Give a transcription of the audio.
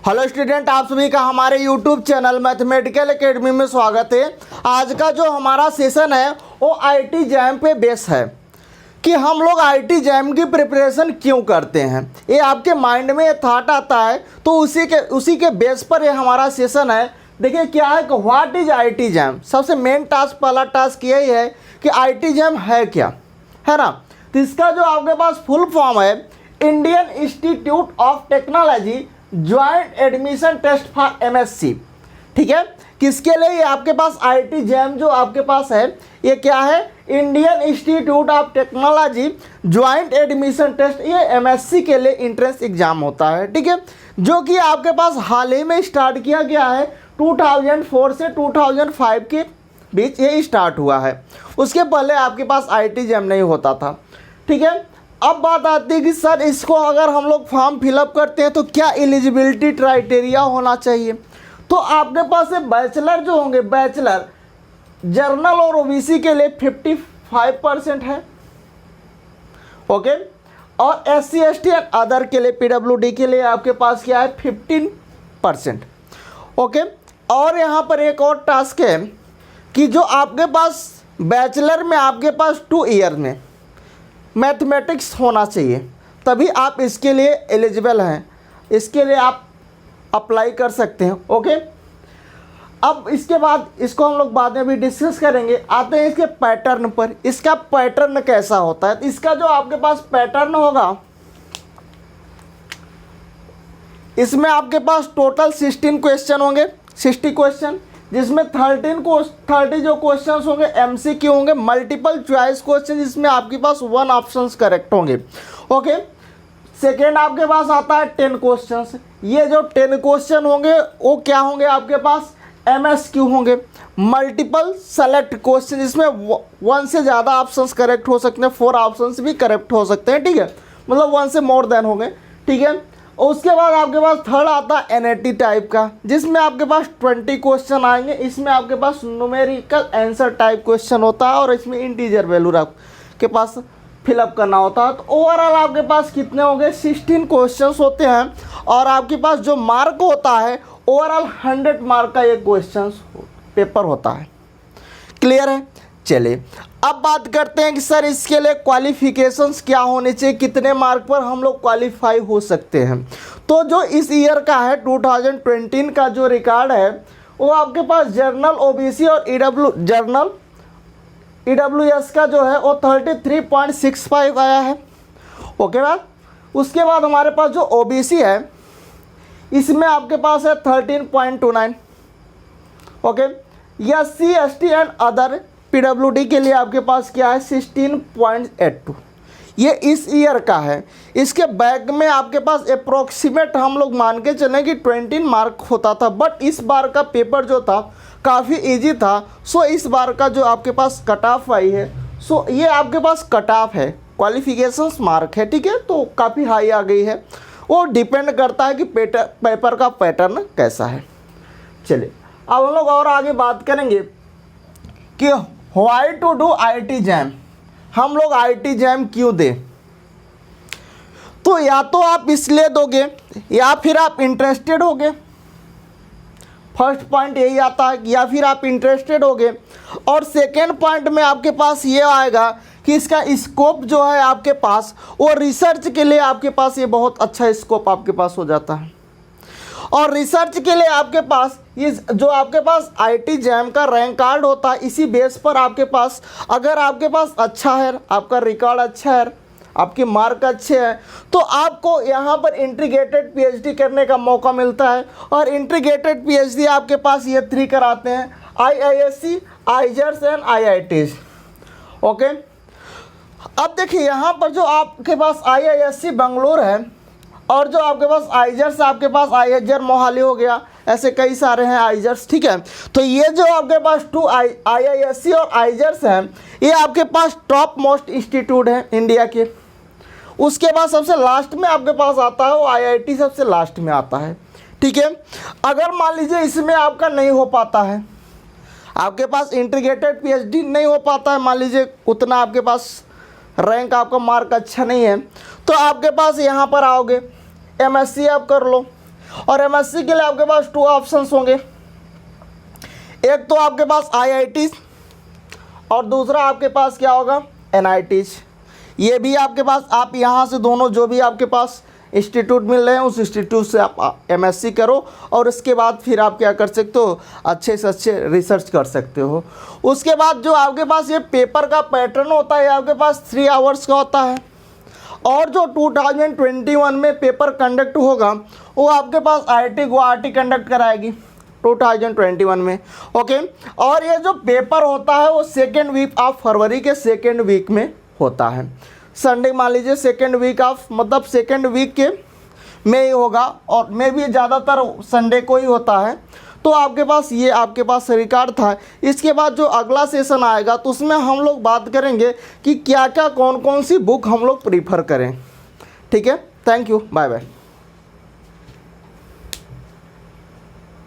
Hello student, आप सभी का हमारे यूट्यूब चैनल मैथमेटिकल एकेडमी में स्वागत है। आज का जो हमारा सेशन है वो आईटी जैम पे बेस है कि हम लोग आईटी जैम की प्रिपरेशन क्यों करते हैं। ये आपके माइंड में ये थाट आता है तो उसी के बेस पर ये हमारा सेशन है। देखिए क्या है कि व्हाट इज आईटी जैम। सबसे मेन टास्क, पहला टास्क यही है कि आईटी जैम है क्या, है ना। तो इसका जो आपके पास फुल फॉर्म है Indian institute of technology joint admission test for MSc. ठीक है, किसके लिए ये आपके पास आईटी जैम जो आपके पास है ये क्या है, Indian institute of technology joint admission test. ये एमएससी के लिए इंट्रेंस एग्जाम होता है। ठीक है, जो कि आपके पास हाल ही में स्टार्ट किया गया है 2004 से 2005 के बीच ये स्टार्ट हुआ है। उसके पहले आपके पास आईटी जैम नहीं होता था। ठीक है, अब बात आती है कि सर इसको अगर हम लोग फॉर्म फिलअप करते हैं तो क्या एलिजिबिलिटी क्राइटेरिया होना चाहिए। तो आपके पास ये बैचलर जो होंगे, बैचलर जर्नल और ओबीसी के लिए 55% है, ओके। और एससी एसटी एंड अदर के लिए, पीडब्ल्यूडी के लिए आपके पास क्या है 15%, ओके। और यहाँ पर एक और टास्क है कि जो आपके पास बैचलर में आपके पास 2 ईयर में मैथमेटिक्स होना चाहिए, तभी आप इसके लिए एलिजिबल हैं, इसके लिए आप अप्लाई कर सकते हैं, ओके। अब इसके बाद इसको हम लोग बाद में भी डिस्कस करेंगे। आते हैं इसके पैटर्न पर। इसका पैटर्न कैसा होता है। इसका जो आपके पास पैटर्न होगा, इसमें आपके पास टोटल 16 क्वेश्चन होंगे, 60 क्वेश्चन, जिसमें 30 जो क्वेश्चंस होंगे एमसीक्यू होंगे, मल्टीपल चॉइस क्वेश्चन, जिसमें आपके पास 1 ऑप्शंस करेक्ट होंगे, ओके। सेकेंड आपके पास आता है 10 क्वेश्चंस। ये जो 10 क्वेश्चन होंगे वो क्या होंगे, आपके पास एमएसक्यू होंगे, मल्टीपल सेलेक्ट क्वेश्चन, जिसमें 1 से ज़्यादा ऑप्शंस करेक्ट हो सकते हैं, 4 ऑप्शंस भी करेक्ट हो सकते हैं। ठीक है, मतलब 1 से मोर देन होंगे। ठीक है, उसके बाद आपके पास थर्ड आता है एनएटी टाइप का, जिसमें आपके पास 20 क्वेश्चन आएंगे। इसमें आपके पास न्यूमेरिकल आंसर टाइप क्वेश्चन होता है और इसमें इंटीजर वैल्यू आपके पास फिलअप करना होता है। तो ओवरऑल आपके पास कितने होंगे, 16 क्वेश्चंस होते हैं। और आपके पास जो मार्क होता है ओवरऑल 100 मार्क का ये क्वेश्चन पेपर होता है। क्लियर है। चलिए अब बात करते हैं कि सर इसके लिए क्वालिफिकेशंस क्या होने चाहिए, कितने मार्क पर हम लोग क्वालिफाई हो सकते हैं। तो जो इस ईयर का है 2020 का जो रिकॉर्ड है वो आपके पास जर्नल ओबीसी और ईडब्ल्यूएस का जो है वो 33.65 आया है, ओके बात। उसके बाद हमारे पास जो ओबीसी है इसमें आपके पास है 13.29, okay. SC ST and other PWD के लिए आपके पास क्या है 16.82, ये इस ईयर का है। इसके बैक में आपके पास अप्रोक्सीमेट हम लोग मान के चलें कि 20 मार्क होता था, बट इस बार का पेपर जो था काफ़ी इजी था। सो इस बार का जो आपके पास कट ऑफ आई है, सो ये आपके पास कट ऑफ है, क्वालिफिकेशंस मार्क है। ठीक है, तो काफ़ी हाई आ गई है। वो डिपेंड करता है कि पेपर का पैटर्न कैसा है। चलिए अब हम लोग और आगे बात करेंगे कि why to do IIT JAM, हम लोग आईटी जैम क्यों दें। तो या तो आप इसलिए दोगे या फिर आप इंटरेस्टेड होगे, फर्स्ट पॉइंट यही आता है, या फिर आप इंटरेस्टेड होगे। और सेकेंड पॉइंट में आपके पास ये आएगा कि इसका स्कोप जो है आपके पास वो रिसर्च के लिए आपके पास ये बहुत अच्छा स्कोप आपके पास हो जाता है। और रिसर्च के लिए आपके पास ये जो आपके पास आईटी जैम का रैंक कार्ड होता है, इसी बेस पर आपके पास अगर आपके पास अच्छा है, आपका रिकॉर्ड अच्छा है, आपके मार्क अच्छे हैं, तो आपको यहाँ पर इंटीग्रेटेड पीएचडी करने का मौका मिलता है। और इंटीग्रेटेड पीएचडी आपके पास ये 3 कराते हैं, IISc, IISERs and IITs, okay. अब देखिए यहाँ पर जो आपके पास आईआईएससी बेंगलोर है और जो आपके पास आइजर्स, आपके पास आइजर मोहाली हो गया, ऐसे कई सारे हैं आइजर्स। ठीक है, तो ये जो आपके पास 2 आईआईएससी और आइजर्स हैं ये आपके पास टॉप मोस्ट इंस्टीट्यूट हैं इंडिया के। उसके बाद सबसे लास्ट में आपके पास आता है वो आईआईटी, सबसे लास्ट में आता है। ठीक है, अगर मान लीजिए इसमें आपका नहीं हो पाता है, आपके पास इंटीग्रेटेड पीएचडी नहीं हो पाता है, मान लीजिए उतना आपके पास रैंक, आपका मार्क अच्छा नहीं है, तो आपके पास यहाँ पर आओगे एमएससी आप कर लो। और एमएससी के लिए आपके पास 2 ऑप्शंस होंगे, एक तो आपके पास IITs और दूसरा आपके पास क्या होगा, NITs। ये भी आपके पास, आप यहाँ से दोनों जो भी आपके पास इंस्टीट्यूट मिल रहे हैं उस इंस्टीट्यूट से आप एमएससी करो और उसके बाद फिर आप क्या कर सकते हो, अच्छे से अच्छे रिसर्च कर सकते हो। उसके बाद जो आपके पास ये पेपर का पैटर्न होता है आपके पास 3 आवर्स का होता है, और जो 2021 में पेपर कंडक्ट होगा वो आपके पास IIT गुवाहाटी कंडक्ट कराएगी 2021 में। ओके, और ये जो पेपर होता है वो सेकेंड वीक ऑफ फरवरी के सेकेंड वीक में होता है। संडे मान लीजिए सेकेंड वीक ऑफ, मतलब सेकेंड वीक के में ही होगा, और में भी ज़्यादातर संडे को ही होता है। तो आपके पास ये आपके पास रिकॉर्ड था। इसके बाद जो अगला सेशन आएगा तो उसमें हम लोग बात करेंगे कि क्या क्या कौन कौन सी बुक हम लोग प्रीफर करें। ठीक है, थैंक यू, बाय बाय।